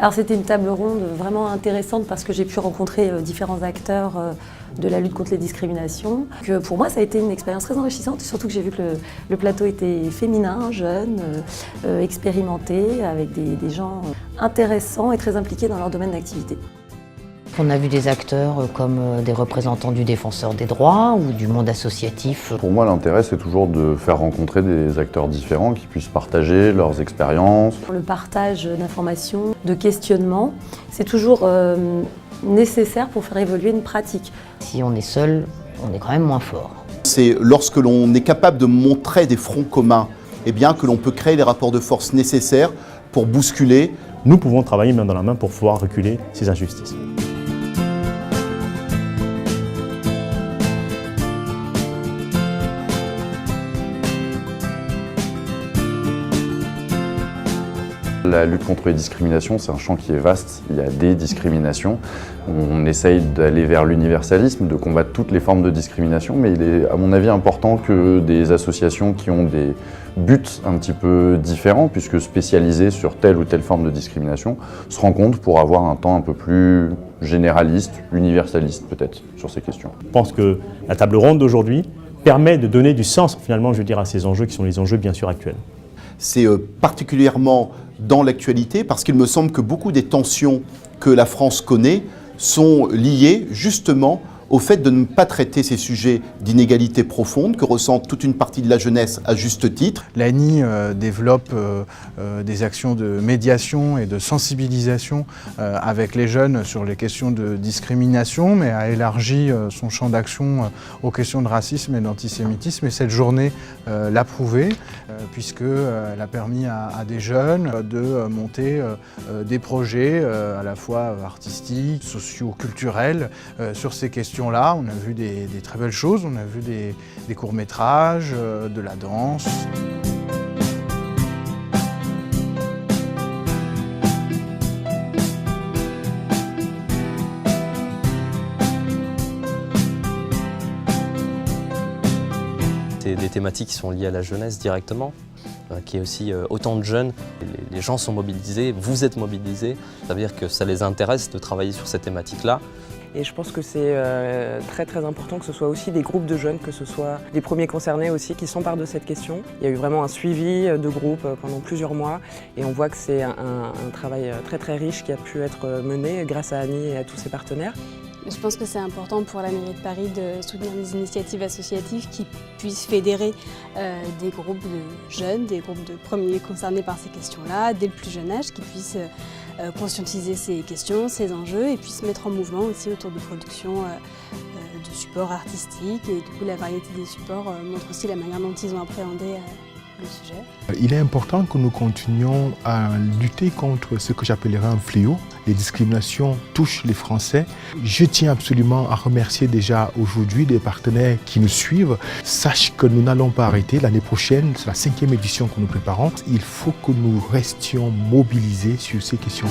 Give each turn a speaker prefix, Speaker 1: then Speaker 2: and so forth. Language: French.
Speaker 1: Alors c'était une table ronde vraiment intéressante parce que j'ai pu rencontrer différents acteurs de la lutte contre les discriminations. Pour moi ça a été une expérience très enrichissante, surtout que j'ai vu que le plateau était féminin, jeune, expérimenté, avec des gens intéressants et très impliqués dans leur domaine d'activité.
Speaker 2: On a vu des acteurs comme des représentants du défenseur des droits ou du monde associatif.
Speaker 3: Pour moi, l'intérêt, c'est toujours de faire rencontrer des acteurs différents qui puissent partager leurs expériences.
Speaker 1: Le partage d'informations, de questionnements, c'est toujours nécessaire pour faire évoluer une pratique.
Speaker 2: Si on est seul, on est quand même moins fort.
Speaker 4: C'est lorsque l'on est capable de montrer des fronts communs, eh bien, que l'on peut créer les rapports de force nécessaires pour bousculer.
Speaker 5: Nous pouvons travailler main dans la main pour pouvoir reculer ces injustices.
Speaker 3: La lutte contre les discriminations, c'est un champ qui est vaste. Il y a des discriminations. On essaye d'aller vers l'universalisme, de combattre toutes les formes de discrimination, mais il est, à mon avis, important que des associations qui ont des buts un petit peu différents, puisque spécialisées sur telle ou telle forme de discrimination, se rencontrent pour avoir un temps un peu plus généraliste, universaliste peut-être, sur ces questions.
Speaker 5: Je pense que la table ronde d'aujourd'hui permet de donner du sens, finalement, je veux dire, à ces enjeux qui sont les enjeux bien sûr actuels.
Speaker 4: C'est particulièrement dans l'actualité parce qu'il me semble que beaucoup des tensions que la France connaît sont liées justement au fait de ne pas traiter ces sujets d'inégalité profonde que ressent toute une partie de la jeunesse à juste titre.
Speaker 6: L'ANI développe des actions de médiation et de sensibilisation avec les jeunes sur les questions de discrimination, mais a élargi son champ d'action aux questions de racisme et d'antisémitisme. Et cette journée l'a prouvé, puisqu'elle a permis à des jeunes de monter des projets à la fois artistiques, socio-culturels sur ces questions. Là, on a vu des très belles choses, on a vu des courts-métrages, de la danse.
Speaker 7: C'est des thématiques qui sont liées à la jeunesse directement, qui est aussi autant de jeunes. Les gens sont mobilisés, vous êtes mobilisés, ça veut dire que ça les intéresse de travailler sur ces thématiques-là.
Speaker 8: Et je pense que c'est très important que ce soit aussi des groupes de jeunes, que ce soit les premiers concernés aussi qui s'emparent de cette question. Il y a eu vraiment un suivi de groupe pendant plusieurs mois et on voit que c'est un travail très riche qui a pu être mené grâce à Annie et à tous ses partenaires.
Speaker 9: Je pense que c'est important pour la mairie de Paris de soutenir des initiatives associatives qui puissent fédérer des groupes de jeunes, des groupes de premiers concernés par ces questions-là, dès le plus jeune âge, qui puissent conscientiser ces questions, ces enjeux et puis se mettre en mouvement aussi autour de productions de supports artistiques. Et du coup, la variété des supports montre aussi la manière dont ils ont appréhendé le sujet.
Speaker 10: Il est important que nous continuions à lutter contre ce que j'appellerais un fléau. Les discriminations touchent les Français. Je tiens absolument à remercier déjà aujourd'hui les partenaires qui nous suivent. Sache que nous n'allons pas arrêter. L'année prochaine, c'est la 5e édition que nous préparons. Il faut que nous restions mobilisés sur ces questions.